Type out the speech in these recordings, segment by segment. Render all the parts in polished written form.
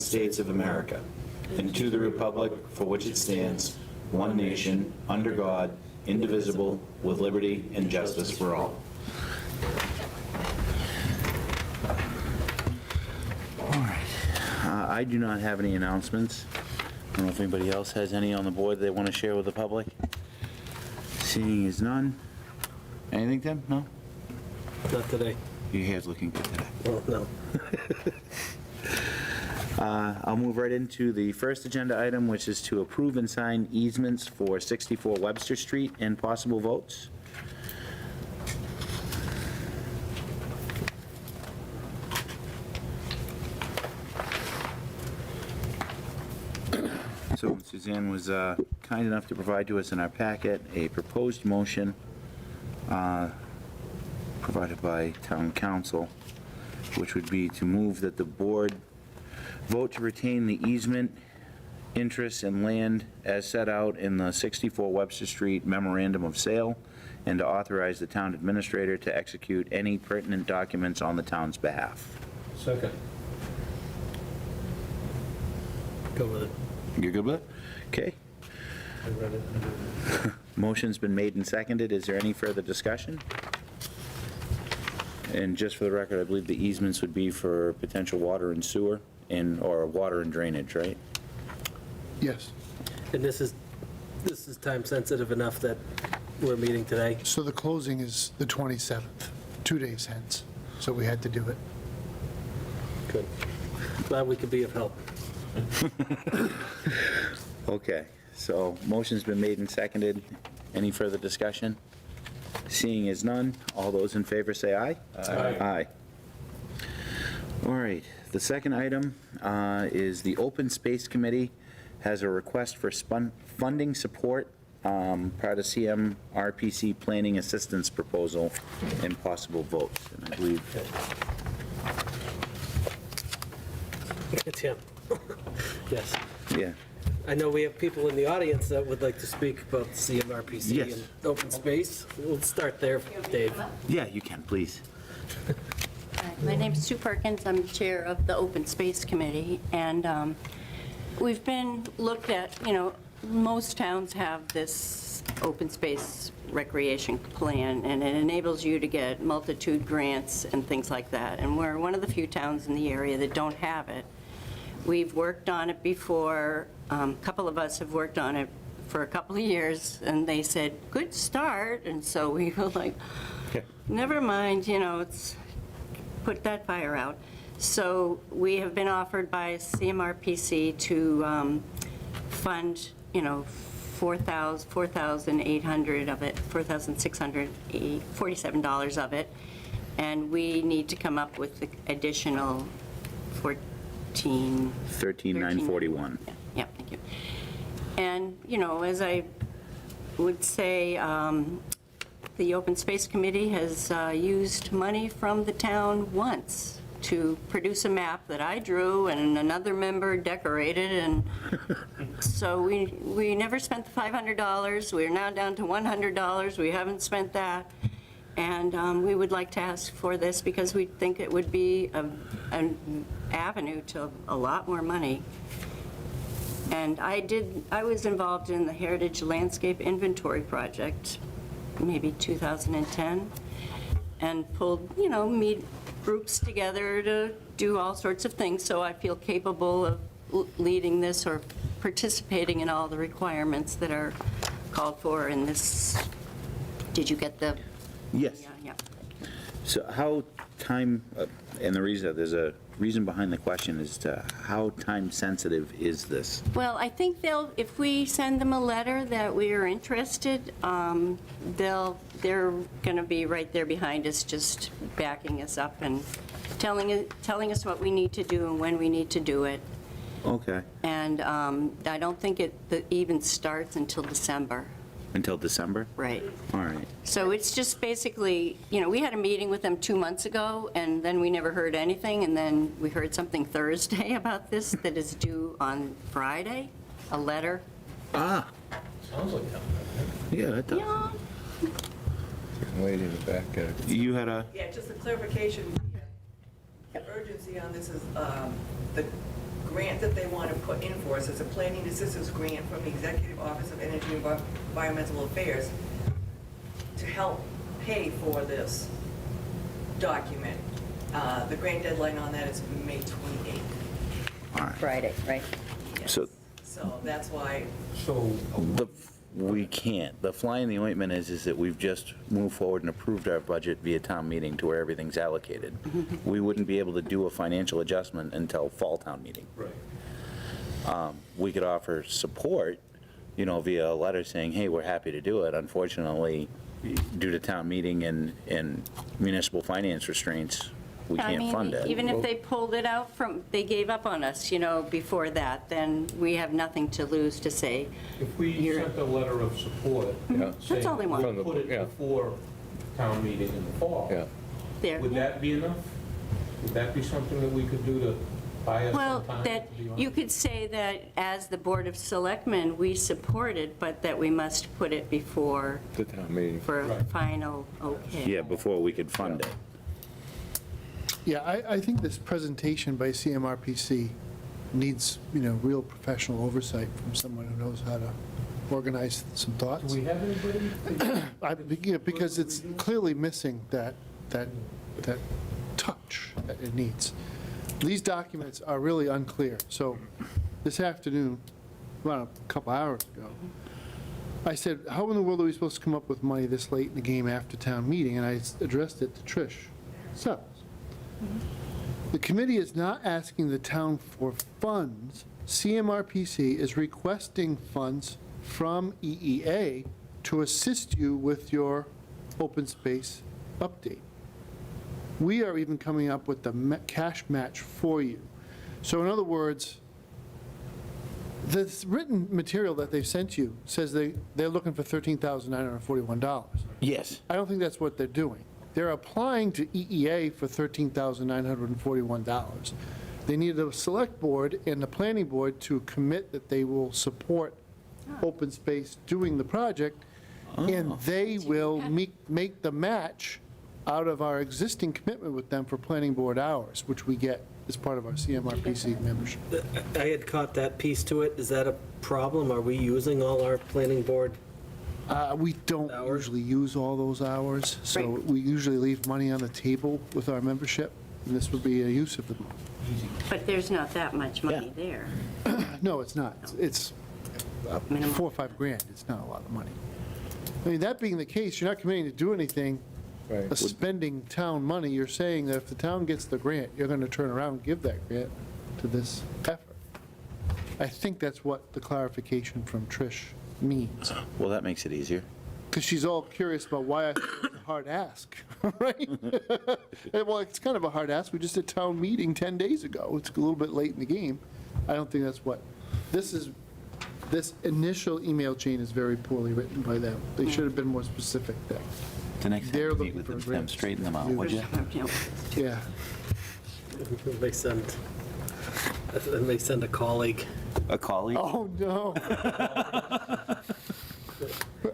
States of America, and to the republic for which it stands, one nation, under God, indivisible, with liberty and justice for all. All right. I do not have any announcements. I don't know if anybody else has any on the board they want to share with the public. Seeing as none. Anything, Tim? No? Not today. Your hair's looking good today. Well, no. I'll move right into the first agenda item, which is to approve and sign easements for 64 Webster Street and possible votes. So Suzanne was kind enough to provide to us in our packet a proposed motion provided by town council, which would be to move that the board vote to retain the easement, interests, and land as set out in the 64 Webster Street memorandum of sale, and to authorize the town administrator to execute any pertinent documents on the town's behalf. Second. Go with it. You're good with it? Okay. I read it. Motion's been made and seconded. Is there any further discussion? And just for the record, I believe the easements would be for potential water and sewer or water and drainage, right? Yes. And this is time sensitive enough that we're meeting today. So the closing is the 27th, 2 days hence. So we had to do it. Good. Glad we could be of help. Okay, so motion's been made and seconded. Any further discussion? Seeing as none, all those in favor say aye. Aye. Aye. All right, the second item is the Open Space Committee has a request for funding support part of CMRPC Planning Assistance Proposal and possible votes. And I believe, Tim. Yes. yeah, I know we have people in the audience that would like to speak about CMRPC Yes. and open space. We'll start there, Dave. yeah, you can, please. My name is Sue Perkins. I'm Chair of the Open Space Committee, and we've been looked at, most towns have this open space recreation plan, and it enables you to get multitude grants and things like that, and we're one of the few towns in the area that don't have it. We've worked on it before. A couple of us have worked on it for a couple of years, and they said, good start, and so we were like, Okay. never mind, it's put that fire out. So we have been offered by CMRPC to fund, $4,800 of it, $4,647 of it, and we need to come up with the additional 13,941. Yeah, thank you. And, as I would say, the Open Space Committee has used money from the town once to produce a map that I drew and another member decorated, and so we never spent the $500. We're now down to $100. We haven't spent that. And we would like to ask for this because we think it would be an avenue to a lot more money. And I was involved in the Heritage Landscape Inventory Project, maybe 2010, and pulled, meet groups together to do all sorts of things. So I feel capable of leading this or participating in all the requirements that are called for in this. Did you get the? Yes. Yeah. So how time, and there's a reason behind the question as to how time sensitive is this? Well, I think if we send them a letter that we are interested, they're going to be right there behind us, just backing us up and telling us what we need to do and when we need to do it. Okay. And I don't think it even starts until December. Until December? Right. All right. So it's just basically, we had a meeting with them 2 months ago, and then we never heard anything, and then we heard something Thursday about this that is due on Friday, a letter. Ah, Sounds like that. yeah, that does. Yeah. Lady in the back. You had a, Yeah, just a clarification. The urgency on this is the grant that they want to put in for us. It's a planning assistance grant from the Executive Office of Energy and Environmental Affairs to help pay for this document. The grant deadline on that is May 28th. All right. Friday, right? Yes. So that's why, So, We can't. The fly in the ointment is that we've just moved forward and approved our budget via town meeting to where everything's allocated. We wouldn't be able to do a financial adjustment until fall town meeting. right. We could offer support, via a letter saying, hey, we're happy to do it. Unfortunately, due to town meeting and municipal finance restraints, we can't fund it. Even if they pulled it out they gave up on us, before that, then we have nothing to lose to say, If we You're- sent a letter of support Yeah. saying all they want. we'll put it Yeah. before town meeting in the fall, Yeah. there. would that be enough? Would that be something that we could do to buy us Well, some time? that, to be you honest? could say that as the Board of Selectmen, we support it, but that we must put it before The town meeting. for a Right. final okay. Yeah, before we could fund it. Yeah, I think this presentation by CMRPC needs, real professional oversight from someone who knows how to organize some Do thoughts. we have anybody? Yeah, because it's clearly missing that touch that it needs. These documents are really unclear. So this afternoon, about a couple hours ago, I said, how in the world are we supposed to come up with money this late in the game after town meeting? And I addressed it to Trish. So, the committee is not asking the town for funds. CMRPC is requesting funds from EEA to assist you with your open space update. We are even coming up with the cash match for you. So in other words, this written material that they've sent you says they're looking for $13,941. Yes. I don't think that's what they're doing. They're applying to EEA for $13,941. They need the select board and the planning board to commit that they will support open space doing the project, and they will make the match out of our existing commitment with them for planning board hours, which we get as part of our CMRPC membership. I had caught that piece to it. Is that a problem? Are we using all our planning board? We don't Hours? usually use all those hours, so Right. we usually leave money on the table with our membership, and this would be a use of the money. But there's not that much money Yeah. there. No, it's not. It's Minimum. 4 or 5 grand. It's not a lot of money. I mean, that being the case, you're not committing to do anything, Right. spending town money. You're saying that if the town gets the grant, you're going to turn around and give that grant to this effort. I think that's what the clarification from Trish means, Well, that makes it easier. because she's all curious about why I think it's a hard ask, right? Well, it's kind of a hard ask. We just had town meeting 10 days ago. It's a little bit late in the game. I don't think that's what, this initial email chain is very poorly written by them. They should have been more specific there. The next They're time you looking meet for with them, grants. straighten them out, would you? Yeah. They may send a colleague. A colleague? Oh, no.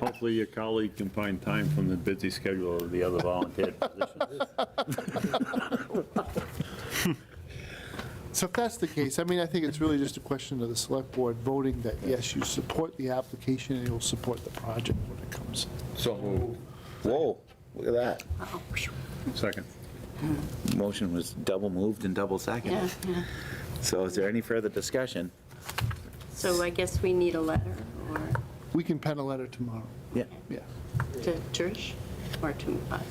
Hopefully your colleague can find time from the busy schedule of the other volunteer positions. So if that's the case, I mean, I think it's really just a question of the select board voting that, yes, you support the application and you'll support the project when it comes. So moved. Whoa, look at that. Second. Motion was double moved and double Yeah, seconded. yeah. So is there any further discussion? So I guess we need a letter or We can pen a letter tomorrow. Yeah. Yeah. to Trish or to us.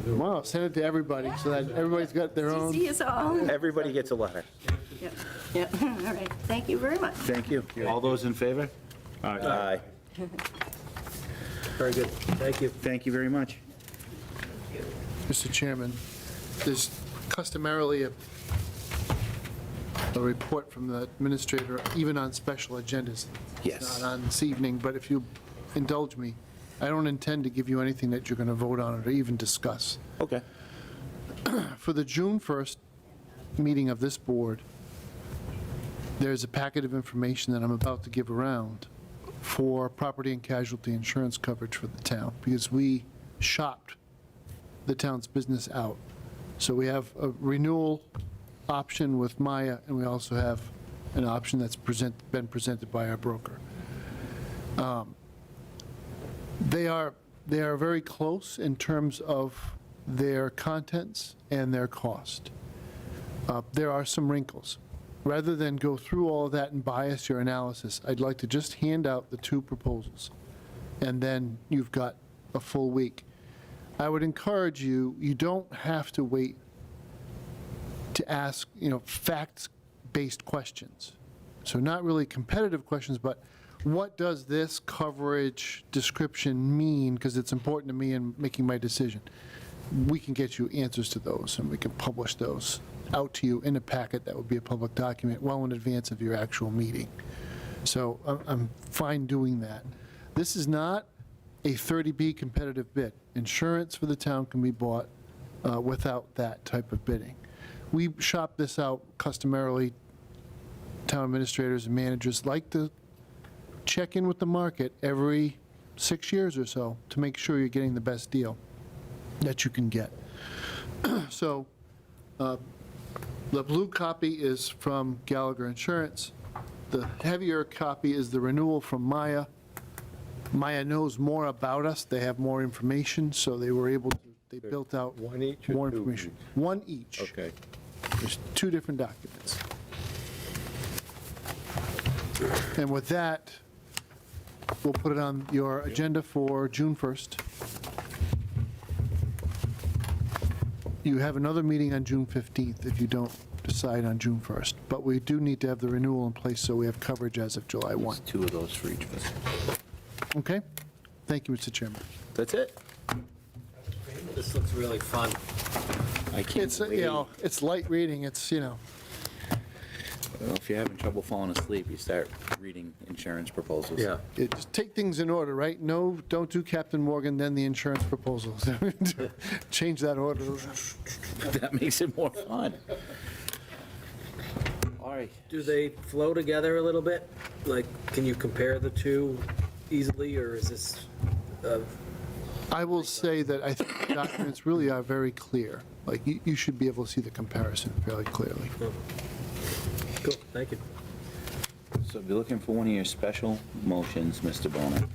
Tomorrow, send it to everybody so that everybody's got their own. See us all. Everybody gets a letter. Yep, yep. All right, thank you very much. Thank you. All those in favor? Aye. Very good. Thank you. Thank you very much. Mr. Chairman, there's customarily a report from the administrator, even on special agendas. Yes. It's not on this evening, but if you indulge me, I don't intend to give you anything that you're going to vote on or even discuss. Okay. For the June 1st meeting of this board, there's a packet of information that I'm about to give around for property and casualty insurance coverage for the town, because we shopped the town's business out. So we have a renewal option with Maya, and we also have an option that's been presented by our broker. They are very close in terms of their contents and their cost. There are some wrinkles. Rather than go through all of that and bias your analysis, I'd like to just hand out the two proposals, and then you've got a full week. I would encourage you, you don't have to wait to ask, facts-based questions. So not really competitive questions, but what does this coverage description mean? Because it's important to me in making my decision. We can get you answers to those, and we can publish those out to you in a packet that would be a public document well in advance of your actual meeting. So I'm fine doing that. This is not a 30B competitive bid. Insurance for the town can be bought without that type of bidding. We shop this out customarily. Town administrators and managers like to check in with the market every 6 years or so to make sure you're getting the best deal that you can get. So the blue copy is from Gallagher Insurance. The heavier copy is the renewal from Maya. Maya knows more about us. They have more information, so they were able to, they built out One each or more two information. each? One each. Okay. There's two different documents. And with that, we'll put it on your agenda for June 1st. You have another meeting on June 15th if you don't decide on June 1st. But we do need to have the renewal in place so we have coverage as of July 1. Two of those for each of us. Okay? Thank you, Mr. Chairman. That's it. This looks really fun. I can't It's, wait. it's light reading, it's, Well, if you're having trouble falling asleep, you start reading insurance proposals. just take things in order, right? No, don't do Captain Morgan, then the insurance proposals. Change that order. That makes it more fun. All right. Do they flow together a little bit? Like, can you compare the two easily, or is this, I will say that I think the documents really are very clear. Like, you should be able to see the comparison fairly clearly. cool, thank you. So be looking for one of your special motions, Mr. Boner.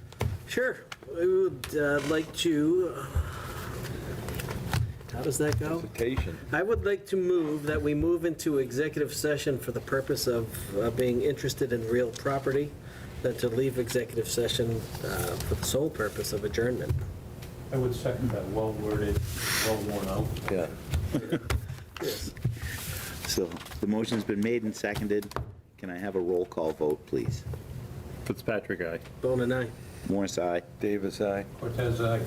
Sure, I would like to, how does that go? Hesitation. I would like to move that we move into executive session for the purpose of being interested in real property, than to leave executive session for the sole purpose of adjournment. I would second that, well-worded, well-worn out. Yeah. Yes. So the motion's been made and seconded. Can I have a roll call vote, please? Fitzpatrick, aye. Bone and I. Morris, aye. Davis, aye. Cortez, aye.